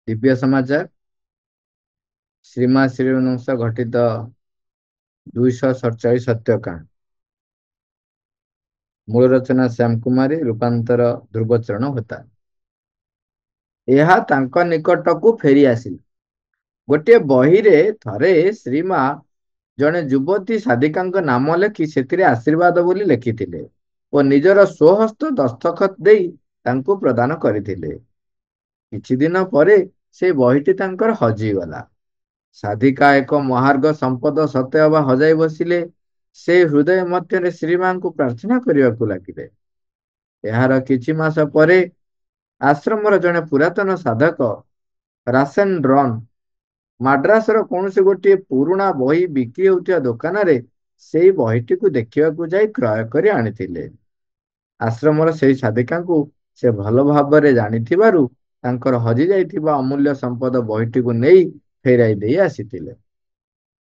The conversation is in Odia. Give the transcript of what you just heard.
ଦିବ୍ୟ ସମାଚାର ଶ୍ରୀମା ଶ୍ରୀନଂଶ ଘଟିତ 247 ସତ୍ୟକାଣ୍ଡ। ମୂଳ ରଚନା ଶ୍ୟାମ କୁମାରୀ, ରୂପାନ୍ତର ଧ୍ରୁବଚରଣ ହୋତା। ଏହା ତାଙ୍କ ନିକଟକୁ ଫେରି ଆସିଲା। ଗୋଟିଏ ବହିରେ ଥରେ ଶ୍ରୀମା ଜଣେ ଯୁବତୀ ସାଧିକାଙ୍କ ନାମ ଲେଖି ସେଥିରେ ଆଶୀର୍ବାଦ ବୋଲି ଲେଖିଥିଲେ ଓ ନିଜର ସ୍ୱହସ୍ତ ଦସ୍ତଖତ ଦେଇ ତାଙ୍କୁ ପ୍ରଦାନ କରିଥିଲେ। କିଛି ଦିନ ପରେ ସେ ବହିଟି ତାଙ୍କର ହଜିଗଲା। ସାଧିକା ଏକ ମହାର୍ଘ ସମ୍ପଦ ସତେ ଅବା ହଜାଇ ବସିଲେ। ସେ ହୃଦୟ ମଧ୍ୟରେ ଶ୍ରୀମାଙ୍କୁ ପ୍ରାର୍ଥନା କରିବାକୁ ଲାଗିଲେ। ଏହାର କିଛି ମାସ ପରେ ଆଶ୍ରମର ଜଣେ ପୁରାତନ ସାଧକ ରାସେନ ଡ୍ରନ୍ ମାଡ୍ରାସର କୌଣସି ଗୋଟିଏ ପୁରୁଣା ବହି ବିକ୍ରି ହେଉଥିବା ଦୋକାନରେ ସେଇ ବହିଟିକୁ ଦେଖିବାକୁ ଯାଇ କ୍ରୟ କରି ଆଣିଥିଲେ। ଆଶ୍ରମର ସେହି ସାଧିକାଙ୍କୁ ସେ ଭଲ ଭାବରେ ଜାଣିଥିବାରୁ ତାଙ୍କର ହଜି ଯାଇଥିବା ଅମୂଲ୍ୟ ସମ୍ପଦ ବହିଟିକୁ ନେଇ ଫେରାଇ ଦେଇ ଆସିଥିଲେ।